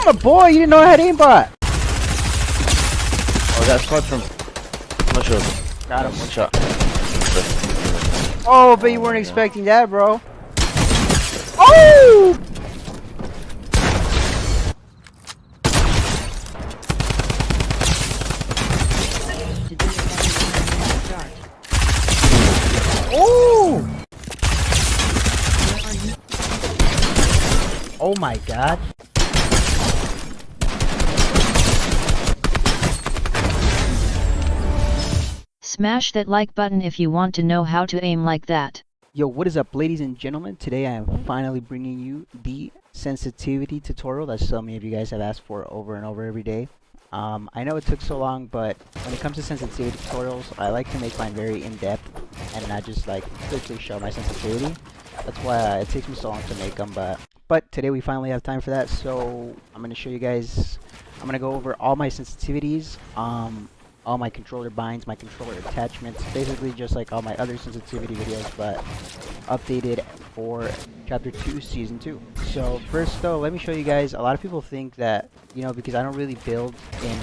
Oh my boy, you didn't know I had aimbot. Oh, that's caught from. Not sure. Got him. One shot. Oh, but you weren't expecting that, bro. Oh! Oh! Oh my god. Smash that like button if you want to know how to aim like that. Yo, what is up, ladies and gentlemen? Today I am finally bringing you the sensitivity tutorial that so many of you guys have asked for over and over every day. I know it took so long, but when it comes to sensitivity tutorials, I like to make mine very in-depth and not just like quickly show my sensitivity. That's why it takes me so long to make them, but today we finally have time for that, so I'm going to show you guys. I'm going to go over all my sensitivities, all my controller binds, my controller attachments, basically just like all my other sensitivity videos, but updated for Chapter 2, Season 2. So first though, let me show you guys, a lot of people think that, you know, because I don't really build in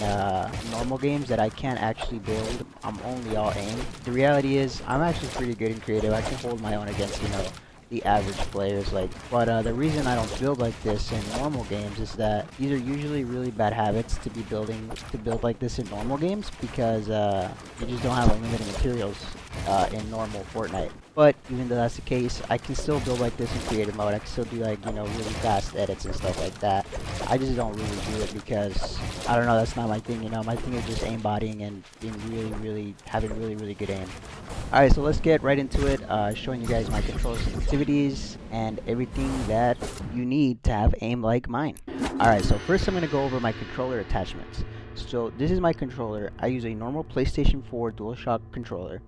normal games, that I can't actually build. I'm only all aim. The reality is, I'm actually pretty good in creative. I can hold my own against, you know, the average players, like, but the reason I don't build like this in normal games is that these are usually really bad habits to build like this in normal games, because you just don't have unlimited materials in normal Fortnite. But even though that's the case, I can still build like this in creative mode. I can still do, like, you know, really fast edits and stuff like that. I just don't really do it because, I don't know, that's not my thing, you know. My thing is just aimbotting and being having really good aim. Alright, so let's get right into it, showing you guys my controller sensitivities and everything that you need to have aim like mine. Alright, so first I'm going to go over my controller attachments. So this is my controller. I use a normal PlayStation 4 DualShock controller.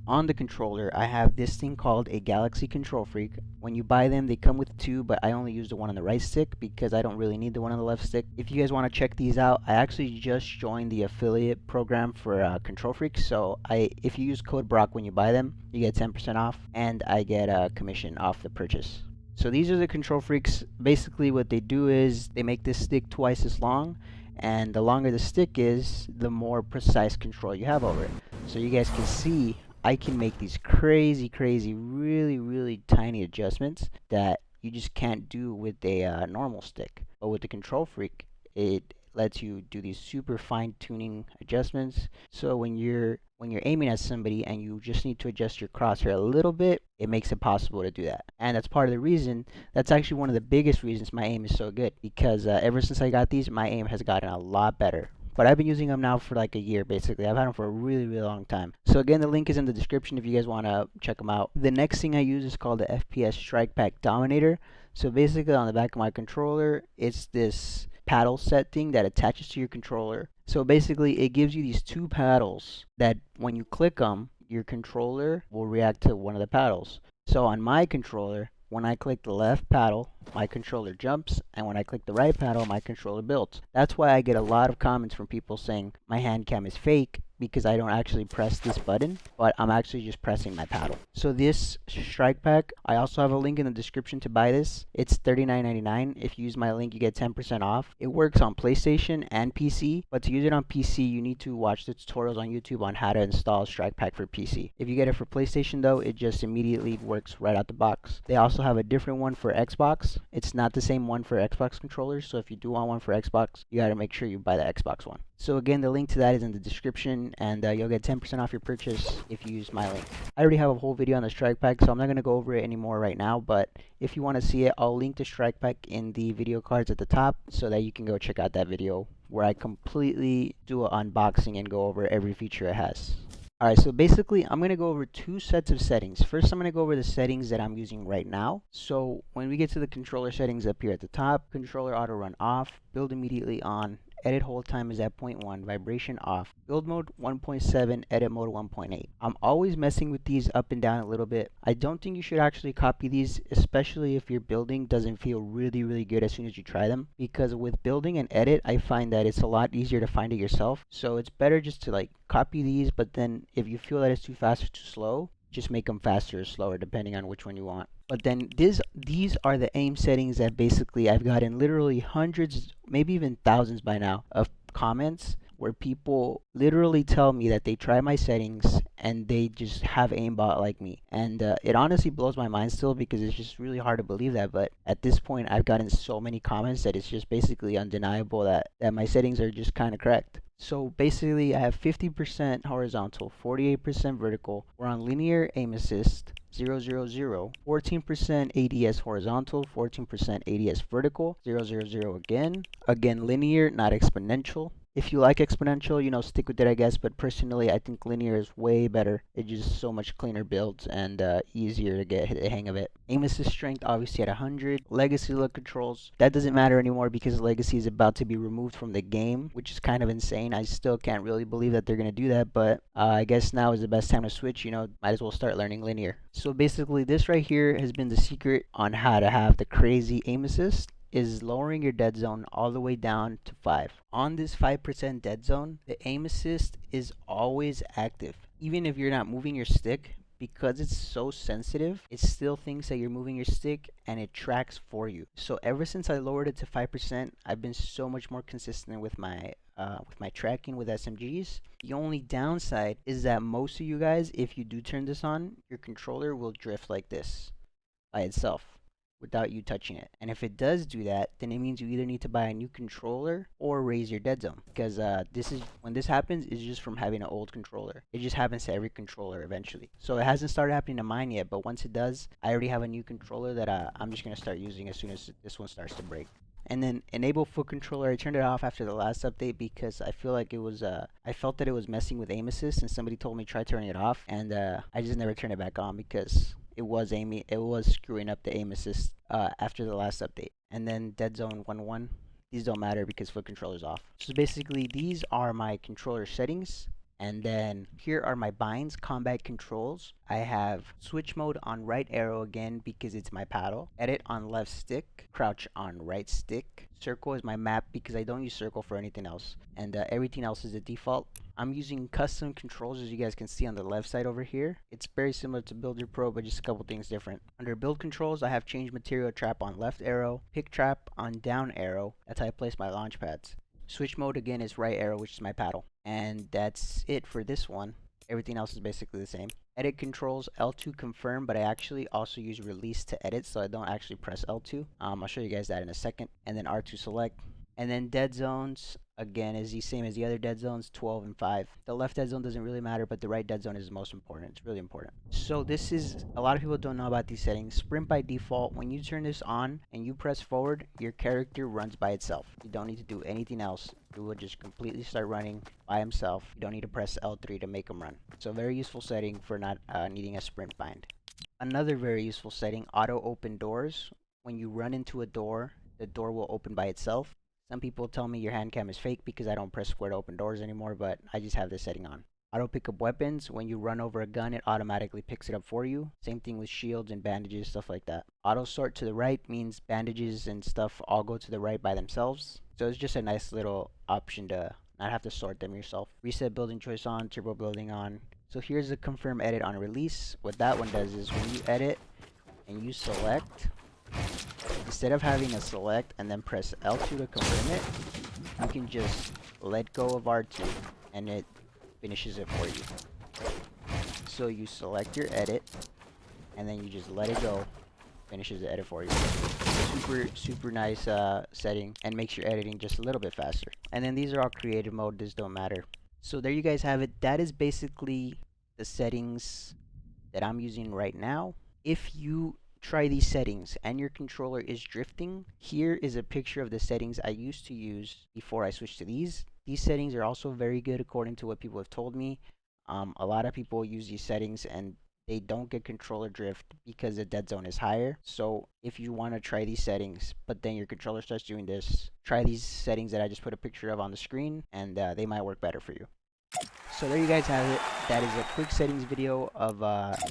On the controller, I have this thing called a Galaxy Control Freak. When you buy them, they come with two, but I only use the one on the right stick because I don't really need the one on the left stick. If you guys want to check these out, I actually just joined the affiliate program for Control Freaks. So if you use code Brock when you buy them, you get 10% off, and I get a commission off the purchase. So these are the Control Freaks. Basically what they do is they make this stick twice as long, and the longer the stick is, the more precise control you have over it. So you guys can see I can make these crazy, really tiny adjustments that you just can't do with a normal stick. But with the Control Freak, it lets you do these super fine-tuning adjustments. So when you're aiming at somebody and you just need to adjust your crosshair a little bit, it makes it possible to do that. And that's part of the reason, that's actually one of the biggest reasons my aim is so good, because ever since I got these, my aim has gotten a lot better. But I've been using them now for like a year, basically. I've had them for a really long time. So again, the link is in the description if you guys want to check them out. The next thing I use is called the FPS strikepack Dominator. So basically on the back of my controller, it's this paddle set thing that attaches to your controller. So basically it gives you these two paddles that when you click them, your controller will react to one of the paddles. So on my controller, when I click the left paddle, my controller jumps, and when I click the right paddle, my controller builds. That's why I get a lot of comments from people saying my hand cam is fake, because I don't actually press this button, but I'm actually just pressing my paddle. So this strike pack, I also have a link in the description to buy this. It's $39.99. If you use my link, you get 10% off. It works on PlayStation and PC, but to use it on PC, you need to watch the tutorials on YouTube on how to install strike pack for PC. If you get it for PlayStation though, it just immediately works right out the box. They also have a different one for Xbox. It's not the same one for Xbox controllers, so if you do want one for Xbox, you gotta make sure you buy the Xbox one. So again, the link to that is in the description, and you'll get 10% off your purchase if you use my link. I already have a whole video on the strike pack, so I'm not going to go over it anymore right now, but if you want to see it, I'll link the strike pack in the video cards at the top so that you can go check out that video where I completely do an unboxing and go over every feature it has. Alright, so basically I'm going to go over two sets of settings. First, I'm going to go over the settings that I'm using right now. So when we get to the controller settings up here at the top, controller auto run off, build immediately on, edit hold time is at 0.1, vibration off, build mode 1.7, edit mode 1.8. I'm always messing with these up and down a little bit. I don't think you should actually copy these, especially if your building doesn't feel really good as soon as you try them, because with building and edit, I find that it's a lot easier to find it yourself. So it's better just to like copy these, but then if you feel that it's too fast or too slow, just make them faster or slower depending on which one you want. But then these are the aim settings that basically I've gotten literally hundreds, maybe even thousands by now, of comments where people literally tell me that they try my settings and they just have aimbot like me. And it honestly blows my mind still, because it's just really hard to believe that. But at this point, I've gotten so many comments that it's just basically undeniable that my settings are just kind of correct. So basically, I have 50% horizontal, 48% vertical. We're on linear aim assist, 0, 0, 0. 14% ADS horizontal, 14% ADS vertical, 0, 0, 0 again. Again, linear, not exponential. If you like exponential, you know, stick with it, I guess. But personally, I think linear is way better. It's just so much cleaner builds and easier to get the hang of it. Aim assist strength, obviously at 100. Legacy look controls, that doesn't matter anymore because legacy is about to be removed from the game, which is kind of insane. I still can't really believe that they're gonna do that, but I guess now is the best time to switch. You know, might as well start learning linear. So basically, this right here has been the secret on how to have the crazy aim assist, is lowering your dead zone all the way down to 5. On this 5% dead zone, the aim assist is always active. Even if you're not moving your stick, because it's so sensitive, it still thinks that you're moving your stick and it tracks for you. So ever since I lowered it to 5%, I've been so much more consistent with my tracking with SMGs. The only downside is that most of you guys, if you do turn this on, your controller will drift like this by itself without you touching it. And if it does do that, then it means you either need to buy a new controller or raise your dead zone, because when this happens, it's just from having an old controller. It just happens to every controller eventually. So it hasn't started happening to mine yet, but once it does, I already have a new controller that I'm just gonna start using as soon as this one starts to break. And then enable foot controller, I turned it off after the last update because I feel like it was I felt that it was messing with aim assist, and somebody told me try turning it off, and I just never turned it back on because it was screwing up the aim assist after the last update. And then dead zone 1-1, these don't matter because foot controller's off. So basically, these are my controller settings. And then here are my binds, combat controls. I have switch mode on right arrow again because it's my paddle. Edit on left stick, crouch on right stick. Circle is my map because I don't use circle for anything else. And everything else is the default. I'm using custom controls, as you guys can see on the left side over here. It's very similar to Builder Pro, but just a couple things different. Under build controls, I have changed material trap on left arrow, pick trap on down arrow. That's how I place my launch pads. Switch mode again is right arrow, which is my paddle. And that's it for this one. Everything else is basically the same. Edit controls, L2 confirm, but I actually also use release to edit, so I don't actually press L2. I'll show you guys that in a second. And then R2 select. And then dead zones, again, is the same as the other dead zones, 12 and 5. The left dead zone doesn't really matter, but the right dead zone is the most important. It's really important. So this is, a lot of people don't know about these settings. Sprint by default, when you turn this on and you press forward, your character runs by itself. You don't need to do anything else. It will just completely start running by himself. You don't need to press L3 to make him run. So very useful setting for not needing a sprint bind. Another very useful setting, auto open doors. When you run into a door, the door will open by itself. Some people tell me your hand cam is fake because I don't press square to open doors anymore, but I just have this setting on. Auto pick up weapons. When you run over a gun, it automatically picks it up for you. Same thing with shields and bandages, stuff like that. Auto sort to the right means bandages and stuff all go to the right by themselves. So it's just a nice little option to not have to sort them yourself. Reset building choice on, turbo building on. So here's a confirm edit on release. What that one does is when you edit and you select, instead of having to select and then press L2 to confirm it, you can just let go of R2 and it finishes it for you. So you select your edit and then you just let it go, finishes the edit for you. Super nice setting, and makes your editing just a little bit faster. And then these are all creative mode, this don't matter. So there you guys have it. That is basically the settings that I'm using right now. If you try these settings and your controller is drifting, here is a picture of the settings I used to use before I switched to these. These settings are also very good according to what people have told me. A lot of people use these settings and they don't get controller drift because the dead zone is higher. So if you want to try these settings but then your controller starts doing this, try these settings that I just put a picture of on the screen, and they might work better for you. So there you guys have it. That is a quick settings video of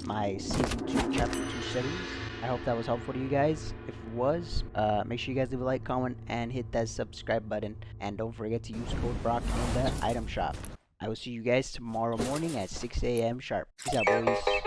my Season 2 Chapter 2 settings. I hope that was helpful to you guys. If it was, make sure you guys leave a like, comment, and hit that subscribe button. And don't forget to use code BROCK in the item shop. I will see you guys tomorrow morning at 6 a.m. sharp. Peace out, boys.